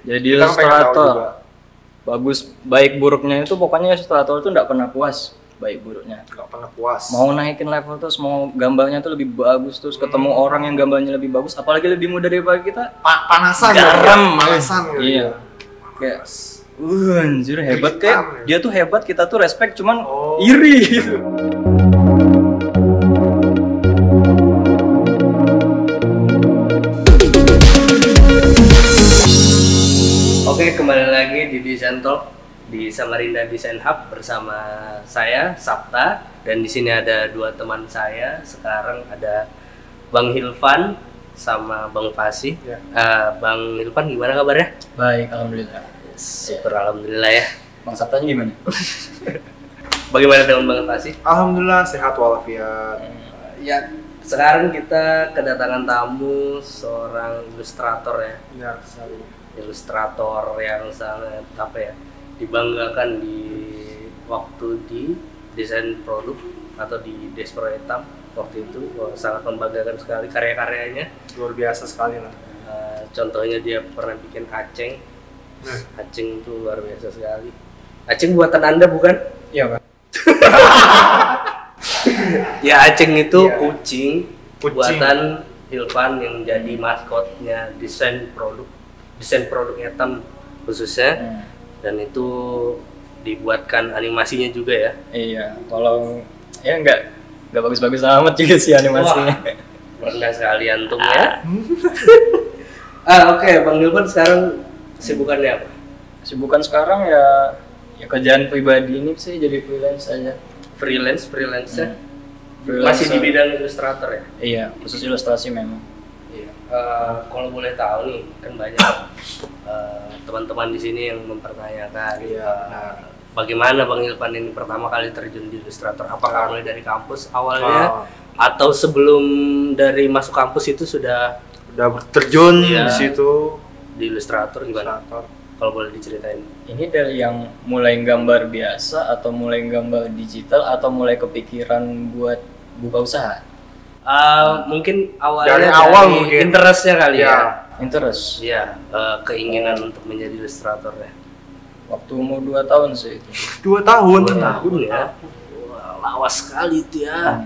Jadi Kita kan pengen tahu juga. ilustrator bagus baik buruknya itu pokoknya ilustrator itu nggak pernah puas baik buruknya. Nggak pernah puas. Mau naikin level terus, mau gambarnya tuh lebih bagus terus, ketemu orang yang gambarnya lebih bagus, apalagi lebih muda daripada kita, Panasan garam. panasan gitu. Iya. Kayak anjir hebat Hitam, kayak ya? dia tuh hebat, kita tuh respect cuman Oh. iri gitu. Oke, kembali lagi di Design Talk di Samarinda Design Hub bersama saya Sabta, dan di sini ada dua teman saya. Sekarang ada Bang Hilvan sama Bang Fasih. Ya. Bang Hilvan gimana kabarnya? Baik, alhamdulillah. Super alhamdulillah ya. Bang Sabtanya gimana? Bagaimana dengan Bang Fasih? Alhamdulillah sehat walafiat. Ya, sekarang kita kedatangan tamu seorang ilustrator ya. Benar sekali. Ilustrator yang sangat apa ya, dibanggakan di waktu di desain produk atau di Despro Hitam waktu itu. Wah, sangat membanggakan sekali karya-karyanya. Luar biasa sekali lah. Contohnya dia pernah bikin Aceng. Aceng itu luar biasa sekali. Aceng buatan Anda bukan? Iya, Pak. Ya, Aceng itu Iya. kucing buatan Hilvan yang jadi maskotnya desain produk hitam khususnya. Dan itu dibuatkan animasinya juga ya. Iya, kalau ya nggak bagus-bagus amat juga sih animasinya. Rendah sekali antum ya. Oke, Bang Hilvan sekarang kesibukannya apa? Kesibukan sekarang ya kerjaan pribadi ini sih jadi freelance aja. Freelance ya. Freelance. Masih di bidang ilustrator ya? Iya, khusus ilustrasi memang. Iya. Kalau boleh tahu nih, kan banyak teman-teman di sini yang mempertanyakan bagaimana Bang Hilvan ini pertama kali terjun di ilustrator? Apakah mulai dari kampus awalnya atau sebelum dari masuk kampus itu sudah Udah terjun Iya. di situ. di ilustrator gimana? Ilustrator. Kalau boleh diceritain. Ini dari yang mulai gambar biasa atau mulai gambar digital atau mulai kepikiran buat buka usaha? Mungkin awalnya Dari awal dari mungkin. interestnya kali Iya. ya. Interest. Iya, keinginan untuk menjadi ilustrator ya. Waktu umur 2 tahun sih itu. 2 tahun. 2 tahun ya. Wah, lawas sekali itu ya.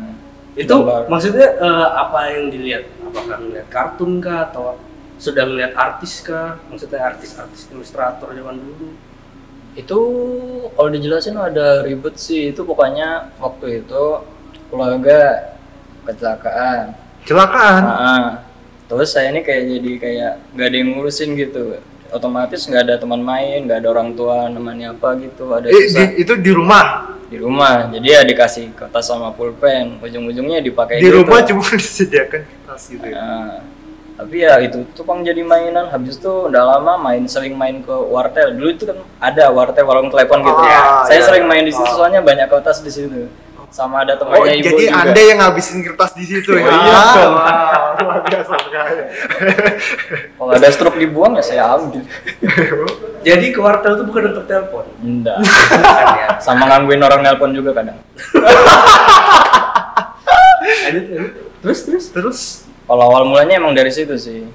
Itu Gambar. maksudnya apa yang dilihat? Apakah melihat kartun kah atau sudah melihat artis kah? Maksudnya artis-artis ilustrator zaman dulu. Itu kalau dijelasin ada ribet sih. Itu pokoknya waktu itu keluarga kecelakaan. Kecelakaan. Terus saya ini kayak nggak ada yang ngurusin gitu. Otomatis nggak ada teman main, nggak ada orang tua nemani apa gitu. Ada susah Itu di rumah. di rumah. Jadi ya dikasih kertas sama pulpen. Ujung-ujungnya dipakai Di gitu. rumah cuma disediakan kertas gitu ya. Tapi ya itu tukang jadi mainan. Habis itu udah lama sering main ke wartel. Dulu itu kan ada wartel warung telepon gitu ya. Saya iya. sering main di situ soalnya banyak kertas di situ. Sama ada temannya ibu jadi juga. Anda yang ngabisin kertas di situ ya? Iya dong. Luar biasa sekali. Kalau ada struk dibuang ya saya ambil. Jadi ke wartel itu bukan untuk telepon. Enggak. Bukan ya. Sama ngangguin orang nelpon juga kadang. Terus. Kalau awal mulanya emang dari situ sih.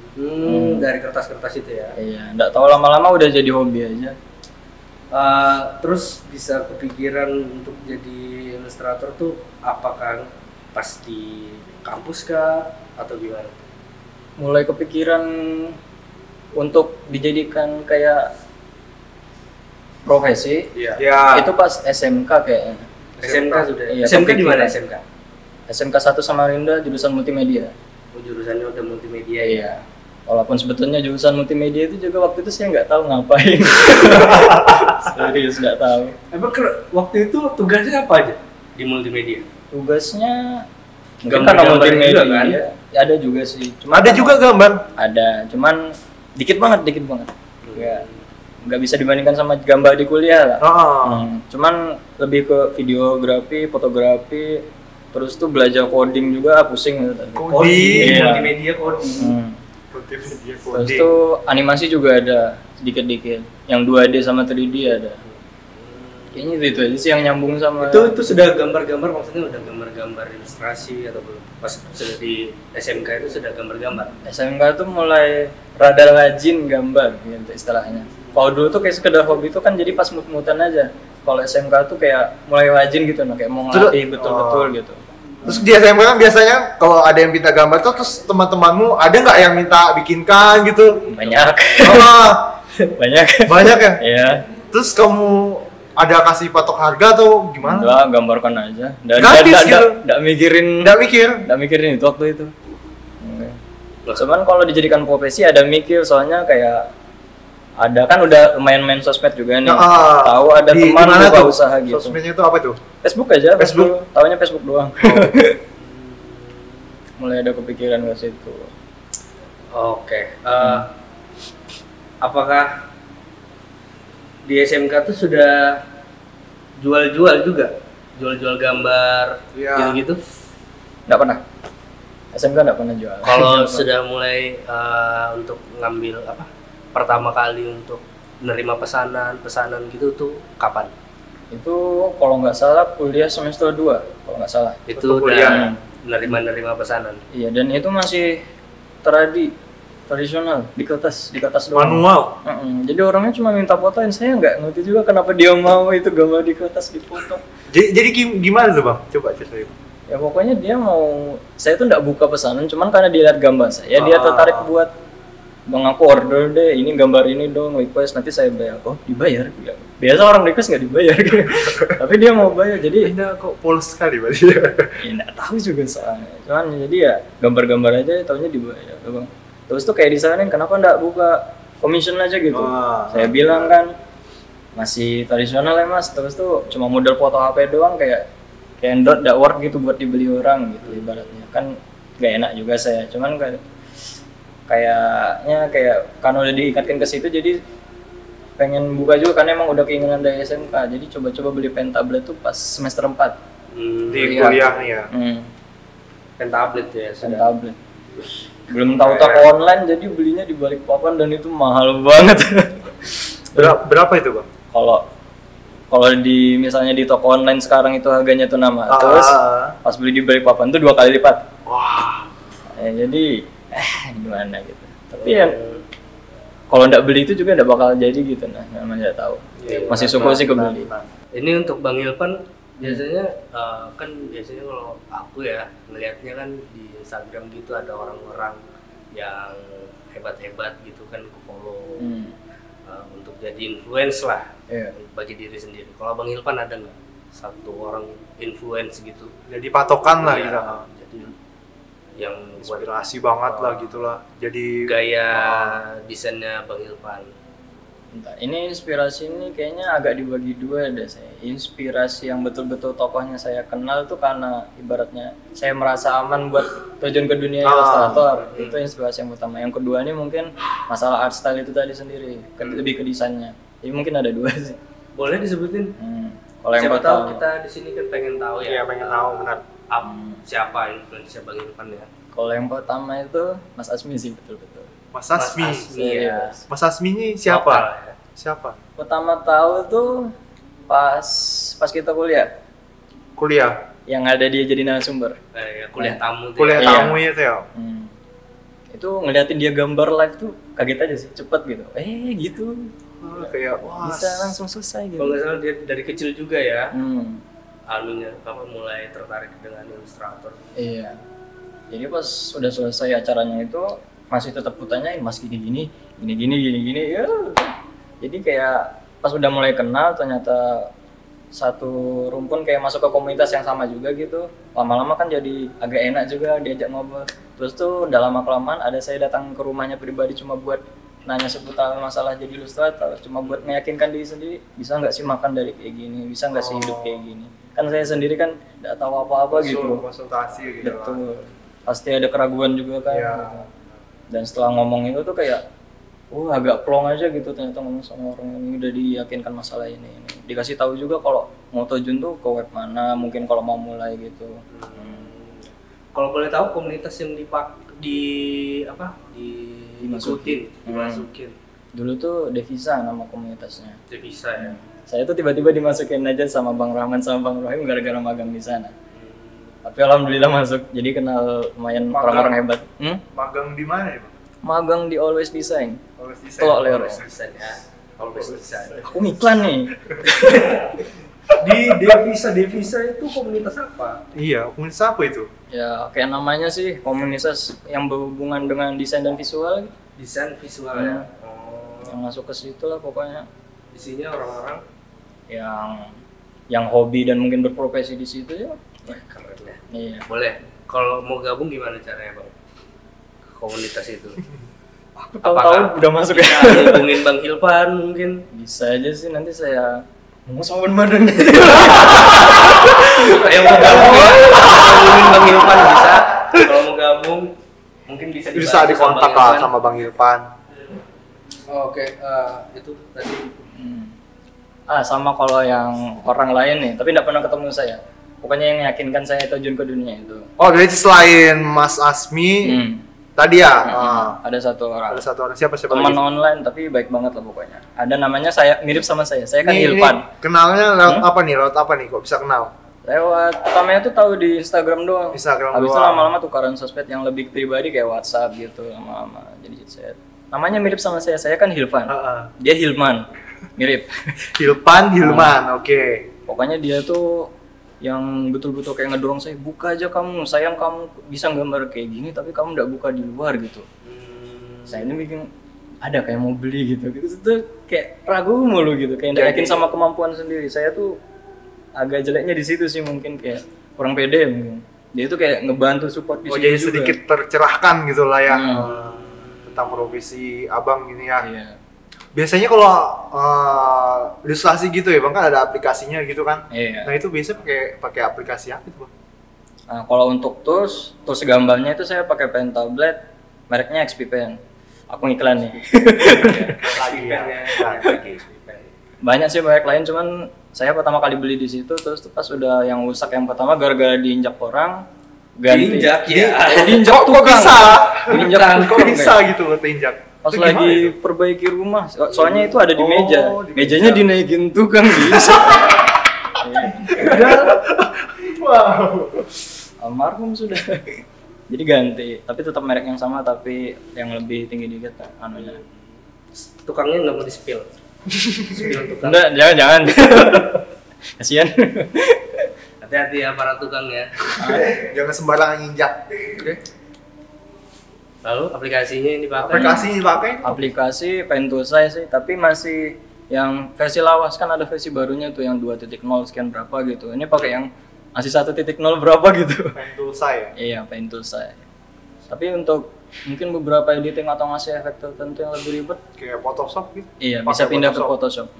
Dari kertas-kertas itu ya. Iya, enggak tahu lama-lama udah jadi hobi aja. Terus bisa kepikiran untuk jadi ilustrator tuh apakah pas di kampus kah atau gimana? Mulai kepikiran untuk dijadikan kayak profesi. Iya. Ya. Itu pas SMK kayaknya. SMK sudah. Iya, SMK di mana kepikiran. SMK? SMK 1 Samarinda jurusan multimedia. Jurusannya udah multimedia ya. Iya. Walaupun sebetulnya jurusan multimedia itu juga waktu itu saya nggak tahu ngapain. Serius nggak tahu. Emang waktu itu tugasnya apa aja di multimedia? Tugasnya mungkin Gambar-gambar karena multimedia juga kan? ya, ada juga sih. Cuma Ada juga gambar. ada, cuman dikit banget. Nggak bisa dibandingkan sama gambar di kuliah lah. Cuman lebih ke videografi, fotografi, terus tuh belajar coding juga pusing gitu tadi. Coding. Iya. Multimedia coding. Multimedia Terus coding. tuh animasi juga ada sedikit-dikit. Yang 2D sama 3D ada. Kayaknya itu aja sih yang nyambung sama itu sudah gambar-gambar, maksudnya udah gambar-gambar ilustrasi atau belum? Pas sudah di SMK itu sudah gambar-gambar? SMK tuh mulai rada rajin gambar gitu istilahnya. Kalau dulu tuh kayak sekedar hobi tuh kan jadi pas mut-mutan aja. Kalau SMK tuh kayak mulai rajin gitu, nah kayak mau ngelatih betul-betul gitu. Terus di SMK kan biasanya kalau ada yang minta gambar tuh, terus teman-temanmu ada nggak yang minta bikinkan gitu? Banyak. Banyak ya? Iya. Terus kamu ada kasih patok harga atau gimana? Enggak, gambarkan aja. Gratis gitu? Nggak mikirin itu waktu itu. Cuman kalau dijadikan profesi ada mikir, soalnya kayak ada kan udah lumayan main sosmed juga nih. Tahu ada teman buka usaha gitu. Sosmednya itu apa tuh? Facebook aja. Facebook. Tahunya Facebook doang. Mulai ada kepikiran ke situ. Oke. Apakah di SMK tuh sudah jual-jual juga? Jual-jual gambar gitu-gitu? Nggak pernah. SMK nggak pernah jual. Kalau sudah mulai untuk ngambil pertama kali untuk menerima pesanan gitu tuh kapan? Itu kalau nggak salah kuliah semester 2 kalau nggak salah. Itu udah menerima pesanan. Iya, dan itu masih tradisional di kertas doang. Manual. Jadi orangnya cuma minta fotoin, saya nggak ngerti juga kenapa dia mau itu gambar di kertas difoto. Jadi gimana tuh bang? Coba ceritain. Ya pokoknya dia mau, saya tuh nggak buka pesanan, cuman karena dia lihat gambar saya, dia tertarik buat, bang aku order deh, ini gambar ini dong, request, nanti saya bayar. Oh dibayar? Ya. Biasa orang request nggak dibayar gitu. Tapi dia mau bayar, jadi kok polos sekali berarti. Ya nggak tahu juga soalnya, cuman jadi ya gambar-gambar aja, taunya dibayar bang. Terus tuh kayak disaranin, kenapa nggak buka commission aja gitu? Saya bilang kan masih tradisional ya mas, terus tuh cuma model foto HP doang, kayak Android nggak work gitu buat dibeli orang gitu ibaratnya. Kan nggak enak juga saya, cuman kayaknya karena udah diikatkan ke situ, jadi pengen buka juga, karena emang udah keinginan dari SMK. Jadi coba-coba beli pen tablet tuh pas semester 4 di kuliah nih ya. Pen tablet ya, pen tablet. Belum tahu toko online, jadi belinya di Balikpapan dan itu mahal banget. Berapa itu bang? Kalau di misalnya di toko online sekarang itu harganya tuh 600, pas beli di Balikpapan tuh 2 kali lipat. Wah. Jadi gimana gitu. Tapi ya kalau nggak beli itu juga nggak bakal jadi gitu, nah namanya nggak tahu. Masih syukur sih kebeli. Ini untuk Bang Ilvan biasanya kan biasanya kalau aku ya ngelihatnya kan di Instagram gitu ada orang-orang yang hebat-hebat gitu kan aku follow untuk jadi influence lah bagi diri sendiri. Kalau Bang Ilvan ada nggak satu orang influence gitu? Jadi patokan lah gitu. Jadi yang inspirasi banget lah gitulah. Jadi gaya desainnya Bang Ilvan. Bentar, ini inspirasi ini kayaknya agak dibagi dua deh saya. Inspirasi yang betul-betul tokohnya saya kenal tuh karena ibaratnya saya merasa aman buat terjun ke dunia ilustrator. Itu inspirasi yang utama. Yang kedua ini mungkin masalah art style itu tadi sendiri, lebih ke desainnya. Jadi mungkin ada dua sih. Boleh disebutin? Kalau yang pertama, kita di sini kan pengen tahu ya. Iya, pengen tahu benar. Siapa influencer Bang Ilvan ya? Kalau yang pertama itu Mas Asmi sih, betul-betul. Mas Asmi. Ya. Mas Asmi ini siapa? Ya. Siapa? Pertama tahu tuh pas kita kuliah. Kuliah. Yang ada dia jadi narasumber. Kuliah tamu. Kuliah tamu ya tuh ya. Itu ngeliatin dia gambar live tuh kaget aja sih, cepet gitu. Gitu. Kayak wah. Bisa langsung selesai gitu. Kalau nggak salah dia dari kecil juga ya. Mulai tertarik dengan ilustrator. Iya. Jadi pas udah selesai acaranya itu masih tetap kutanyain, mas gini ya. Jadi kayak pas udah mulai kenal ternyata satu rumpun kayak masuk ke komunitas yang sama juga gitu. Lama-lama kan jadi agak enak juga diajak ngobrol. Terus tuh udah lama kelamaan ada saya datang ke rumahnya pribadi cuma buat nanya seputar masalah jadi ilustrator, cuma buat meyakinkan diri sendiri, bisa nggak sih makan dari kayak gini, bisa nggak sih hidup kayak gini. Kan saya sendiri kan nggak tahu apa-apa gitu. Konsultasi gitu. Betul. Pasti ada keraguan juga kan. Ya. Gitu. Dan setelah ngomong itu tuh kayak agak plong aja gitu, ternyata ngomong sama orang ini udah diyakinkan masalah ini. Dikasih tahu juga kalau mau terjun tuh ke web mana, mungkin kalau mau mulai gitu. Kalau boleh tahu komunitas yang dimasukin Dulu tuh Devisa nama komunitasnya. Devisa ya. Saya tuh tiba-tiba dimasukin aja sama Bang Rahman sama Bang Rohim gara-gara magang di sana. Tapi alhamdulillah masuk, jadi kenal lumayan orang-orang hebat. Magang di mana ya, Bang? Magang di Always Design. Always Design. Telok Lero. Always Design ya. Always Design. Aku iklan nih. Di Devisa itu komunitas apa? Iya, komunitas apa itu? Ya kayak namanya sih komunitas yang berhubungan dengan desain dan visual. Desain visual ya. Yang masuk ke situ lah pokoknya. Isinya orang-orang yang hobi dan mungkin berprofesi di situ ya. Keren ya. Iya. Boleh. Kalau mau gabung gimana caranya, Bang? Komunitas itu. Aku tahu-tahu udah masuk ya. Hubungin Bang Hilpan mungkin. Bisa aja sih, nanti saya mau sama badan. Yang mau gabung ya, hubungin Bang Hilpan bisa. Kalau mau gabung mungkin bisa dikontak lah sama Bang Hilpan. Oke, itu tadi. Sama kalau yang orang lain nih, tapi nggak pernah ketemu saya. Pokoknya yang meyakinkan saya terjun ke dunia itu. Oh, jadi selain Mas Asmi, tadi ya? Ada satu orang. Ada satu orang, siapa Teman lagi? online tapi baik banget lah pokoknya. Ada namanya saya mirip sama saya. Saya kan Hilpan. Kenalnya lewat apa nih? Lewat apa nih? Kok bisa kenal? Lewat pertamanya tuh tahu di Instagram doang. Instagram Habis itu doang. lama-lama tukaran sosmed yang lebih pribadi kayak WhatsApp gitu lama-lama. Jadi chat. Namanya mirip sama saya. Saya kan Hilpan. Dia Hilman. Mirip. Hilman, oke. Pokoknya dia tuh yang betul-betul kayak ngedorong saya, buka aja kamu, sayang kamu bisa gambar kayak gini tapi kamu nggak buka di luar gitu. Saya ini bikin ada kayak mau beli gitu, itu kayak ragu mulu gitu, kayak nggak yakin sama kemampuan sendiri. Saya tuh agak jeleknya di situ sih, mungkin kayak kurang pede mungkin. Dia itu kayak ngebantu support di situ jadi juga. sedikit tercerahkan gitu lah ya tentang profesi abang gini ya. Iya. Biasanya kalau ilustrasi gitu ya bang, kan ada aplikasinya gitu kan. Iya. Nah itu biasanya pakai aplikasi apa itu bang? Nah, kalau untuk tools gambarnya itu saya pakai pen tablet, mereknya XP Pen. Aku ngiklan nih. Lagi ya. Banyak sih merek lain, cuman saya pertama kali beli di situ, terus tuh pas udah yang rusak yang pertama gara-gara diinjak orang, ganti. Diinjak ya. Diinjak Kok bisa? Diinjak Kok bisa gitu loh tinjak? Pas Itu lagi gimana? perbaiki rumah, soalnya itu ada di meja. di Mejanya meja. dinaikin tukang bisa. Wow. Almarhum sudah. Jadi ganti, tapi tetap merek yang sama tapi yang lebih tinggi dikit anunya. Tukangnya nggak mau di-spill. Spill tukang. Enggak, jangan. Kasihan. Hati-hati ya para tukang ya. Jangan sembarangan injak. Oke. Lalu aplikasinya ini dipakai. Aplikasi dipakai? Aplikasi Pentulsai sih, tapi masih yang versi lawas, kan ada versi barunya tuh yang 2.0 sekian berapa gitu. Ini pakai yang masih 1.0 berapa gitu. Pentulsai ya? Iya, Pentulsai. Tapi untuk mungkin beberapa editing atau ngasih efek tertentu yang lebih ribet, Kayak Photoshop gitu? iya Pakai bisa pindah ke Photoshop.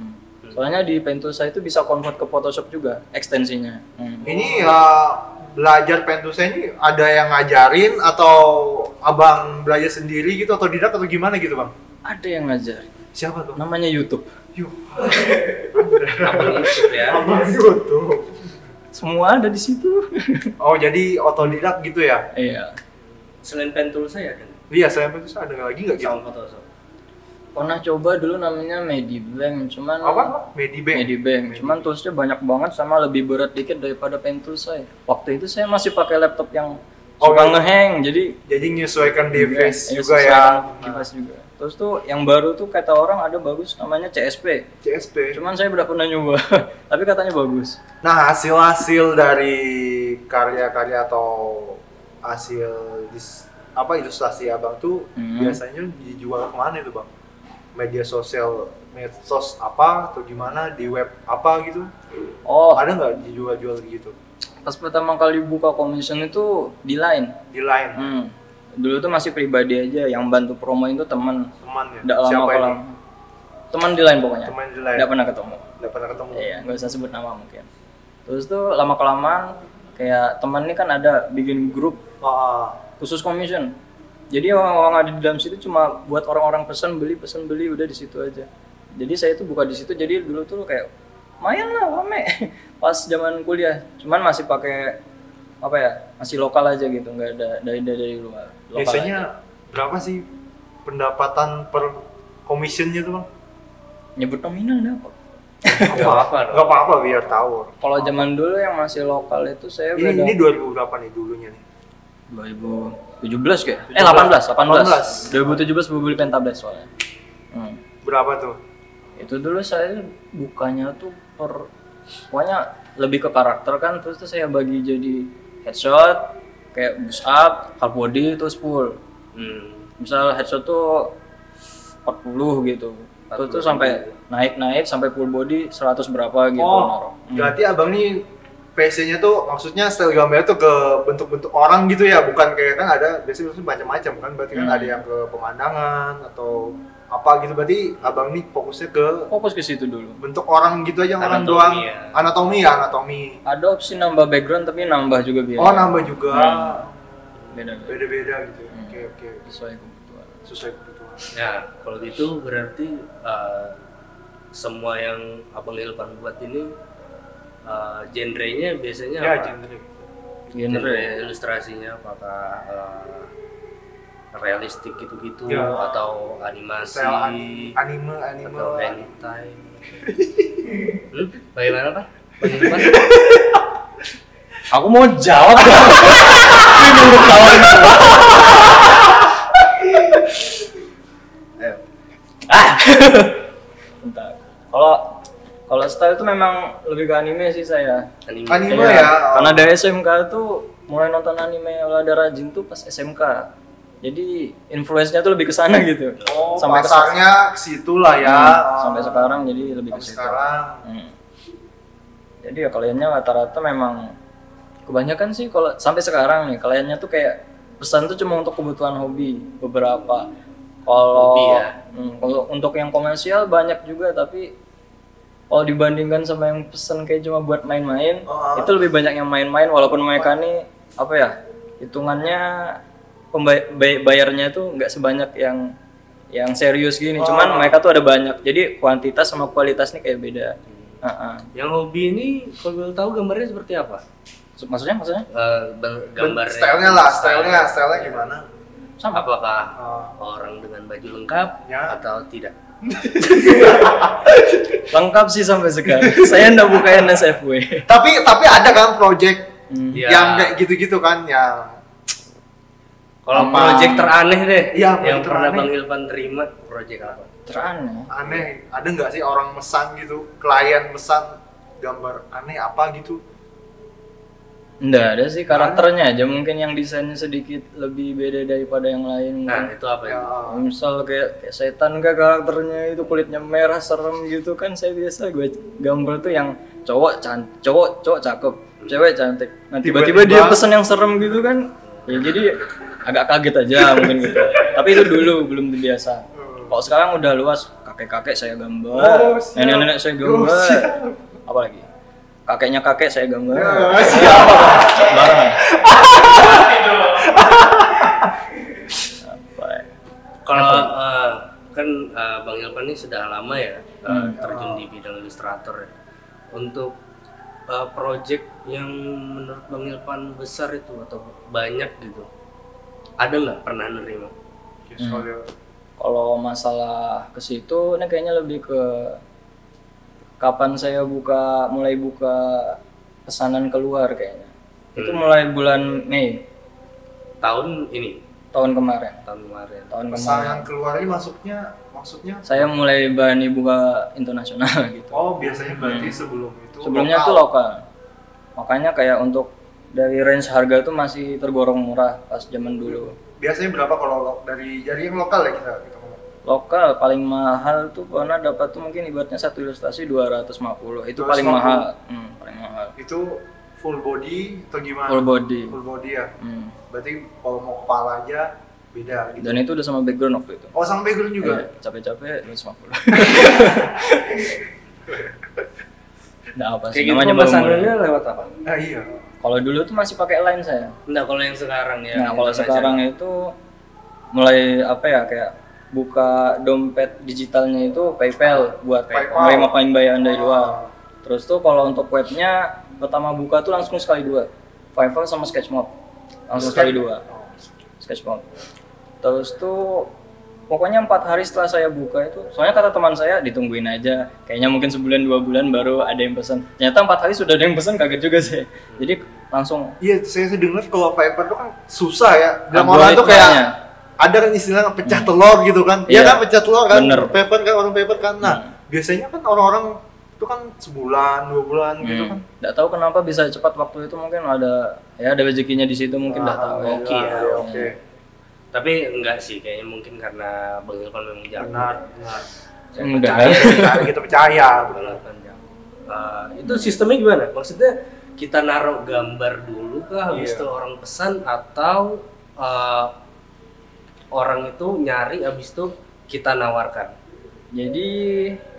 Soalnya di Pentulsai itu bisa convert ke Photoshop juga ekstensinya. Ini belajar Pentulsai ini ada yang ngajarin atau abang belajar sendiri gitu atau didak atau gimana gitu bang? Ada yang ngajar. Siapa tuh? Namanya YouTube. Abang YouTube ya. Abang YouTube. Semua ada di situ. Oh jadi otodidak gitu ya? Iya. Selain pentul saya kan. Iya, saya Pentulsai ada lagi nggak gitu? Sama Photoshop. Pernah coba dulu namanya Medibank, cuman Apa? Medibank. Medibank. Cuman toolsnya banyak banget sama lebih berat dikit daripada Pentulsai. Waktu itu saya masih pakai laptop yang suka ngehang, jadi Jadi menyesuaikan device iya, juga ya. sesuaikan device juga. Terus tuh yang baru tuh kata orang ada bagus namanya CSP. CSP. Cuman saya udah pernah nyoba, tapi katanya bagus. Nah hasil-hasil dari karya-karya atau hasil ilustrasi abang tuh biasanya dijual kemana itu bang? Media sosial, medsos apa atau gimana, di web apa gitu? Oh, Ada nggak dijual-jual gitu? pas pertama kali buka commission itu di Line. Di Line? Dulu tuh masih pribadi aja, yang bantu promoin tuh teman. Teman ya? Nggak lama Siapa ini? lama. Teman di Line pokoknya. Teman di Line? Nggak pernah ketemu. Nggak pernah ketemu? Iya, nggak usah sebut nama mungkin. Terus tuh lama kelamaan kayak teman ini kan ada bikin grup khusus commission. Jadi orang-orang ada di dalam situ cuma buat orang-orang pesan beli udah di situ aja. Jadi saya tuh buka di situ, jadi dulu tuh kayak lumayan lah rame pas zaman kuliah. Cuman masih pakai apa ya? Masih lokal aja gitu, nggak ada dari luar. Lokal Biasanya aja. berapa sih pendapatan per commissionnya tuh bang? Nyebut nominal dapat. Gak apa-apa biar tahu. Kalau zaman dulu yang masih lokal itu saya ini 2000 berapa nih dulunya nih? 2017 kayak? 18. 2017 beli Pentablade soalnya. Berapa tuh? Itu dulu saya bukanya tuh pokoknya lebih ke karakter kan, terus tuh saya bagi jadi headshot, kayak push up, half body, terus full. Misal headshot tuh 40 gitu. Terus tuh sampai naik sampai full body 100 berapa gitu. Berarti abang nih PC-nya tuh maksudnya style gambarnya tuh ke bentuk-bentuk orang gitu ya, bukan kayak kan ada biasanya macam-macam kan, berarti kan ada yang ke pemandangan atau apa gitu, berarti abang nih fokus ke situ dulu. Bentuk orang gitu aja, orang doang. Anatomi. Ada opsi nambah background tapi nambah juga biar. Nambah juga. Beda-beda gitu. Oke. Sesuai kebutuhan. Ya, kalau gitu berarti semua yang Abang Ilvan buat ini genrenya biasanya apa? Genre ilustrasinya apakah realistik gitu-gitu atau animasi, anime atau hentai? Bagaimana Pak? Bagaimana? Aku mau jawab. Ini menurut kawan. Bentar. Kalau style itu memang lebih ke anime sih saya. Anime ya. Karena dari SMK tuh mulai nonton anime Olada Rajin tuh pas SMK. Jadi influence-nya tuh lebih ke sana gitu. Sampai pasarnya ke situ lah ya. Sampai sekarang jadi lebih ke situ. Jadi ya kliennya rata-rata memang kebanyakan sih kalau sampai sekarang nih kliennya tuh kayak pesan tuh cuma untuk kebutuhan hobi beberapa. Kalau untuk yang komersial banyak juga, tapi kalau dibandingkan sama yang pesan kayak cuma buat main-main, itu lebih banyak yang main-main, walaupun mereka nih apa ya, hitungannya bayarnya tuh nggak sebanyak yang serius gini, cuman mereka tuh ada banyak, jadi kuantitas sama kualitas nih kayak beda. Yang hobi ini kalau boleh tahu gambarnya seperti apa? Maksudnya? Gambarnya. Stylenya gimana? Sama. Apakah orang dengan baju lengkap atau tidak? Lengkap sih sampai sekarang. Saya nggak buka NSFW. Tapi ada kan project yang kayak gitu-gitu kan yang. Kalau project teraneh deh, yang pernah teraneh. Bang Ilvan terima, project apa? Teraneh. Aneh, ada nggak sih orang mesan gitu, klien mesan gambar aneh apa gitu? Nggak ada sih, karakternya aja mungkin yang desainnya sedikit lebih beda daripada yang lain. Nah, itu apa ya? Misal kayak setan kah karakternya itu kulitnya merah serem gitu kan, saya biasa gue gambar tuh yang cowok cakep, cewek cantik. Nah tiba-tiba dia pesan yang serem gitu kan, ya jadi agak kaget aja mungkin gitu. Tapi itu dulu belum terbiasa. Kalau sekarang udah luas, kakek-kakek saya gambar, nenek-nenek saya gambar, apalagi kakeknya kakek saya gambar. Barang. Kalau kan Bang Ilvan ini sudah lama ya terjun di bidang ilustrator ya. Untuk project yang menurut Bang Ilvan besar itu atau banyak gitu, ada nggak pernah nerima? Kalau masalah ke situ, ini kayaknya lebih ke kapan saya mulai buka pesanan keluar kayaknya. Itu mulai bulan Mei. Tahun ini? Tahun kemarin. Pesanan keluar ini maksudnya? Saya mulai berani buka internasional gitu. Biasanya berarti sebelumnya itu lokal. Makanya kayak untuk dari range harga tuh masih tergolong murah pas zaman dulu. Biasanya berapa kalau dari yang lokal ya kita ngomong? Lokal paling mahal tuh pernah dapat tuh mungkin ibaratnya satu ilustrasi 250. Itu paling mahal. Paling mahal. Itu full body atau gimana? Full body ya. Berarti kalau mau kepala aja beda gitu. Dan itu udah sama background waktu itu. Sama background juga? Capek-capek 250. Nah apa sih? Kayak namanya pesanannya lewat apa? Iya. Kalau dulu tuh masih pakai line saya. Enggak, kalau yang sekarang ya. Nah kalau sekarang itu mulai apa ya, kayak buka dompet digitalnya itu PayPal buat menerima pembayaran dari luar. Terus tuh kalau untuk webnya pertama buka tuh langsung sekali dua, Fiverr sama Sketchmob langsung sekali dua, Sketchmob. Terus tuh pokoknya 4 hari setelah saya buka itu, soalnya kata teman saya ditungguin aja, kayaknya mungkin sebulan 2 bulan baru ada yang pesan. Ternyata 4 hari sudah ada yang pesan, kaget juga sih. Jadi langsung. Iya, saya dengar kalau Fiverr itu kan susah ya. Dan orang tuh kayak ada kan istilahnya pecah telur gitu kan. Iya kan, pecah telur kan. Fiverr kan, orang Fiverr kan. Nah, biasanya kan orang-orang itu kan sebulan, 2 bulan gitu kan. Nggak tahu kenapa bisa cepat waktu itu, mungkin ada rezekinya di situ, mungkin nggak tahu. Oke. Tapi enggak sih, kayaknya mungkin karena Bang Ilvan memang jago. Benar. Kita percaya. Itu sistemnya gimana? Maksudnya kita naruh gambar dulu kah, habis itu orang pesan, atau orang itu nyari habis itu kita nawarkan? Jadi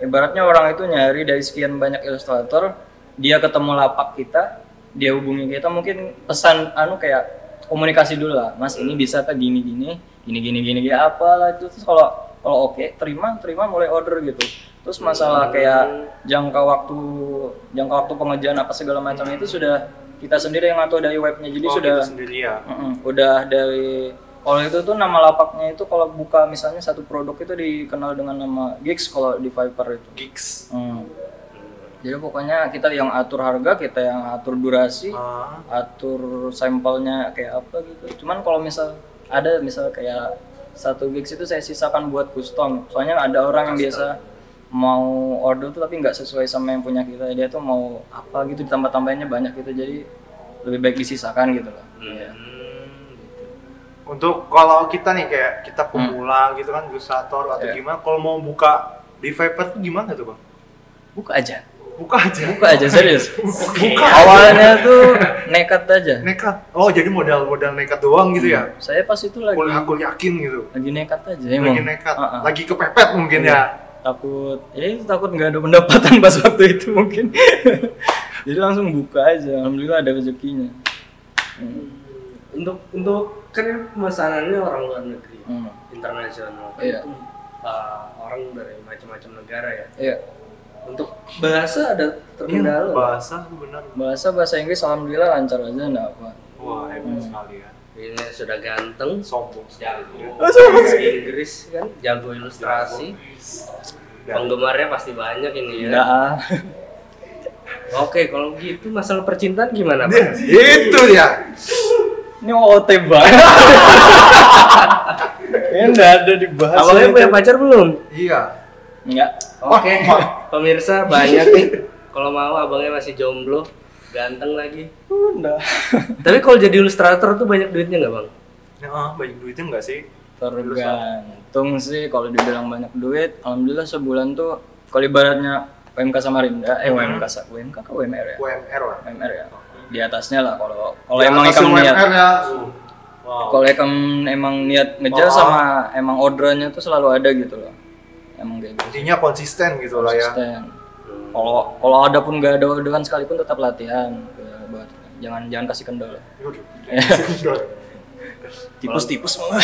ibaratnya orang itu nyari dari sekian banyak ilustrator, dia ketemu lapak kita, dia hubungi kita, mungkin pesan kayak komunikasi dulu lah, Mas ini bisa tak gini apalah itu. Terus kalau oke, terima mulai order gitu. Terus masalah kayak jangka waktu pengerjaan apa segala macam itu sudah kita sendiri yang ngatur dari webnya. Jadi sudah sendiri ya. Udah dari, kalau itu tuh nama lapaknya itu kalau buka misalnya satu produk itu dikenal dengan nama Gigs kalau di Fiverr itu. Gigs. Jadi pokoknya kita yang atur harga, kita yang atur durasi, atur sampelnya kayak apa gitu. Cuman kalau misal kayak 1 gigs itu saya sisakan buat custom. Soalnya ada orang yang biasa mau order tuh tapi nggak sesuai sama yang punya kita. Dia tuh mau apa gitu, ditambah-tambahinnya banyak gitu. Jadi lebih baik disisakan gitu loh. Untuk kalau kita nih kayak kita pemula gitu kan, ilustrator atau gimana, kalau mau buka di Fiverr tuh gimana tuh Bang? Buka aja serius. Awalnya tuh nekat aja. Oh, jadi modal nekat doang gitu ya? Saya pas itu lagi aku yakin gitu. Lagi nekat aja emang. Lagi kepepet mungkin ya. Takut nggak ada pendapatan pas waktu itu mungkin. Jadi langsung buka aja. Alhamdulillah ada rezekinya. Untuk kan pemesanannya orang luar negeri, internasional. Itu orang dari macam-macam negara ya. Iya. Untuk bahasa ada terkendala? Bahasa benar. Bahasa Inggris alhamdulillah lancar aja, enggak apa. Wah, hebat sekali ya. Ini sudah ganteng, sombong jago. Bahasa Inggris kan, jago ilustrasi. Penggemarnya pasti banyak ini ya. Enggak. Oke, kalau gitu masalah percintaan gimana, Pak? Itu ya. Ini OOT banget. Ini enggak ada dibahas. Abangnya punya pacar belum? Iya. Enggak. Oke. Pemirsa banyak nih. Kalau mau abangnya masih jomblo, ganteng lagi. Udah. Tapi kalau jadi ilustrator tuh banyak duitnya nggak, Bang? Banyak duitnya nggak sih? Tergantung sih. Kalau dibilang banyak duit, alhamdulillah sebulan tuh kalau ibaratnya UMK Samarinda, UMK ke UMR ya? UMR ya. Di atasnya lah kalau emang kamu niat. Kalau emang niat ngejar sama emang orderannya tuh selalu ada gitu loh. Emang kayak gitu. Intinya konsisten gitu lah ya. Kalau ada pun nggak ada orderan sekalipun tetap latihan. Buat jangan kasih kendala. Tipus malah.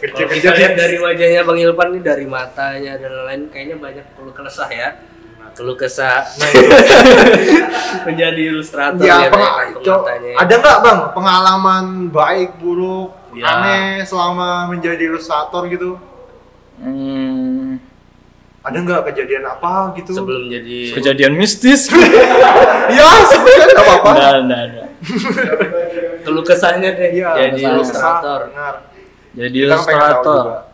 Kalau kita lihat dari wajahnya Bang Ilvan nih, dari matanya dan lain-lain, kayaknya banyak keluh kesah ya. Keluh kesah menjadi ilustrator ya. Ada nggak Bang pengalaman baik buruk aneh selama menjadi ilustrator gitu? Ada nggak kejadian apa gitu? Sebelum jadi kejadian mistis? Ya sebenarnya nggak apa-apa. Nggak. Keluh kesahnya deh. Jadi ilustrator. Jadi ilustrator.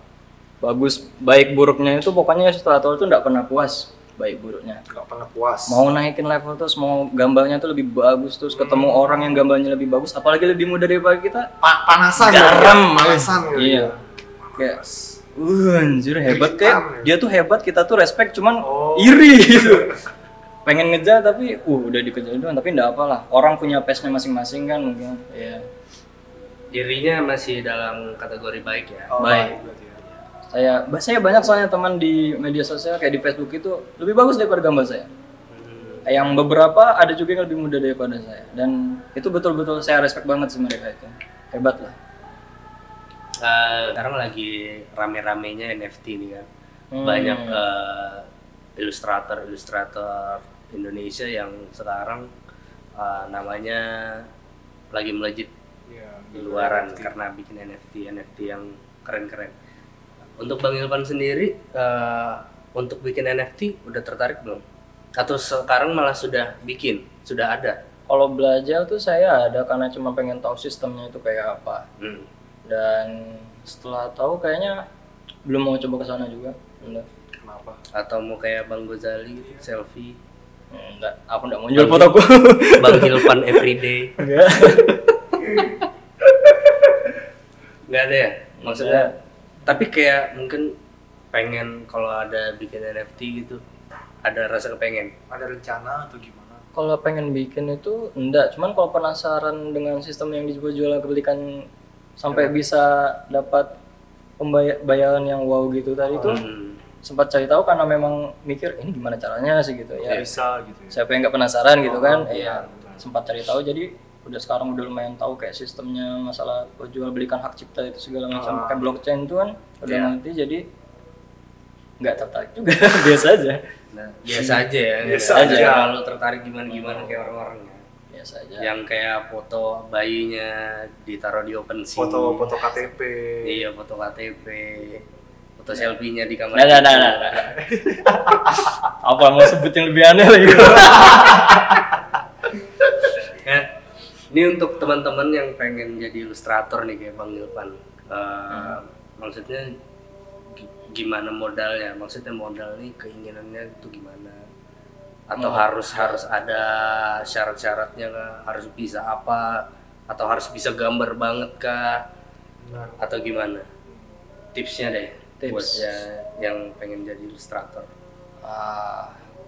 Bagus, baik buruknya itu pokoknya ilustrator itu nggak pernah puas. Baik buruknya. Nggak pernah puas. Mau naikin level terus, mau gambarnya tuh lebih bagus terus, ketemu orang yang gambarnya lebih bagus, apalagi lebih muda daripada kita. Panasan. Gitu. Iya. Kayak anjir hebat kayak dia tuh hebat, kita tuh respect, cuman iri gitu. Pengen ngejar tapi udah dikejar doang, tapi enggak apalah. Orang punya pace-nya masing-masing kan mungkin. Iya. Irinya masih dalam kategori baik ya. Baik. Saya banyak soalnya teman di media sosial kayak di Facebook itu lebih bagus daripada gambar saya. Yang beberapa ada juga yang lebih muda daripada saya, dan itu betul-betul saya respect banget sih mereka itu. Hebat lah. Sekarang lagi rame-ramenya NFT nih kan. Banyak ilustrator Indonesia yang sekarang namanya lagi melejit di luaran NFT. Karena bikin NFT yang keren-keren. Untuk Bang Ilvan sendiri untuk bikin NFT udah tertarik belum? Atau sekarang malah sudah bikin, sudah ada? Kalau belajar tuh saya ada karena cuma pengen tahu sistemnya itu kayak apa. Dan setelah tahu kayaknya belum mau coba ke sana juga. Enggak. Kenapa? Atau mau kayak Bang Gozali selfie? Enggak, aku enggak mau jual fotoku. Bang Ilvan everyday. Enggak. Enggak ada ya? Maksudnya tapi kayak mungkin pengen kalau ada bikin NFT gitu, ada rasa kepengen. Ada rencana atau gimana? Kalau pengen bikin itu enggak, cuman kalau penasaran dengan sistem yang dijual kebelikan sampai bisa dapat pembayaran yang wow gitu tadi itu sempat cari tahu karena memang mikir ini gimana caranya sih gitu ya. Bisa gitu ya. Siapa yang nggak penasaran gitu kan? Iya. Sempat cari tahu jadi udah sekarang udah lumayan tahu kayak sistemnya masalah jual belikan hak cipta itu segala macam kayak blockchain itu kan udah nanti jadi nggak tertarik juga. Biasa aja. Nah, biasa aja ya. Biasa aja. Terlalu tertarik gimana kayak orang-orang ya. Biasa aja. Yang kayak foto bayinya ditaruh di OpenSea. Foto KTP. Iya, foto KTP. Foto selfie-nya di kamar. Nah. Apa mau sebut yang lebih aneh lagi? Ya, ini untuk teman-teman yang pengen jadi ilustrator nih kayak Bang Ilvan. Maksudnya gimana modalnya? Maksudnya modal nih keinginannya itu gimana? Atau harus ada syarat-syaratnya kah? Harus bisa apa? Atau harus bisa gambar banget kah? Atau gimana? Tipsnya deh buat yang pengen jadi ilustrator.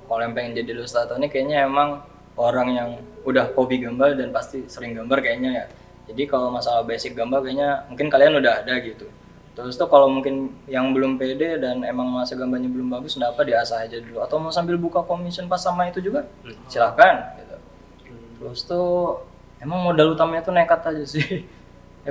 Kalau yang pengen jadi ilustrator ini kayaknya emang orang yang udah hobi gambar dan pasti sering gambar kayaknya ya. Jadi kalau masalah basic gambar kayaknya mungkin kalian udah ada gitu. Terus tuh kalau mungkin yang belum pede dan emang masa gambarnya belum bagus, nggak apa diasah aja dulu. Atau mau sambil buka commission pas sama itu juga, silahkan. Gitu. Terus tuh emang modal utamanya tuh nekat aja sih.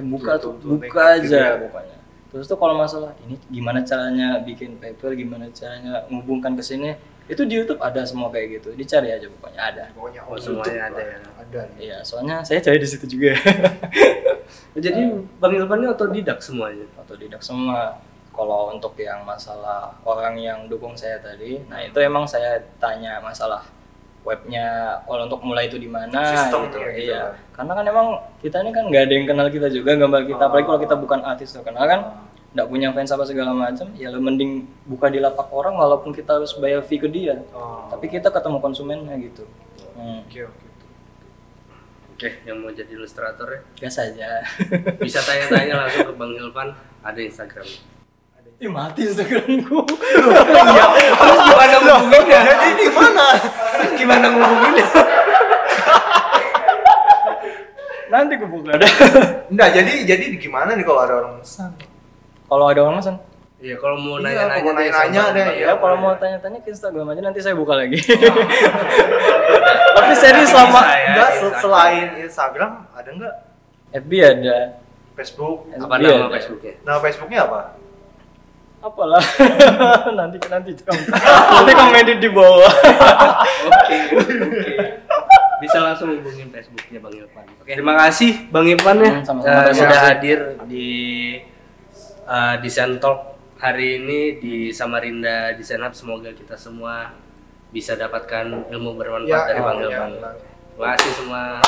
Buka aja pokoknya. Terus tuh kalau masalah ini gimana caranya bikin paper, gimana caranya menghubungkan ke sini, itu di YouTube ada semua kayak gitu. Dicari aja pokoknya ada. Pokoknya semuanya ada ya. Ada. Iya, soalnya saya cari di situ juga. Jadi Bang Ilvan ini otodidak semuanya. Otodidak semua. Kalau untuk yang masalah orang yang dukung saya tadi, nah itu emang saya tanya masalah webnya. Kalau untuk mulai itu di mana? Sistem gitu. Gitu. Iya. Karena kan emang kita ini kan nggak ada yang kenal kita juga gambar kita. Apalagi kalau kita bukan artis terkenal kan, nggak punya fans apa segala macam. Ya lo mending buka di lapak orang walaupun kita harus bayar fee ke dia. Tapi kita ketemu konsumennya gitu. Oke, yang mau jadi ilustrator ya? Gas aja. Bisa tanya-tanya langsung ke Bang Ilvan, ada Instagram. Mati Instagramku. Iya, terus gimana ngubunginnya? Jadi Gimana ngubunginnya? Nanti gue buka ada. Enggak, jadi gimana nih kalau ada orang pesan? Kalau ada orang pesan? Iya, kalau mau Iya, nanya-nanya kalau nanya-nanya deh. Ya, kalau mau tanya-tanya ke Instagram aja nanti saya buka lagi. Tapi serius selama Enggak, selain Instagram ada enggak? FB ada. Facebook? Apa FB nama ada. Facebooknya? Nama Facebooknya apa? Apalah. nanti komen di bawah. Oke. Bisa langsung hubungin Facebooknya Bang Ilvan. Oke, terima kasih Bang Ilvan ya Sama-sama. sudah hadir di Design Talk hari ini di Samarinda Design Hub. Semoga kita semua bisa dapatkan ilmu bermanfaat dari Bang Ilvan. Terima kasih semua.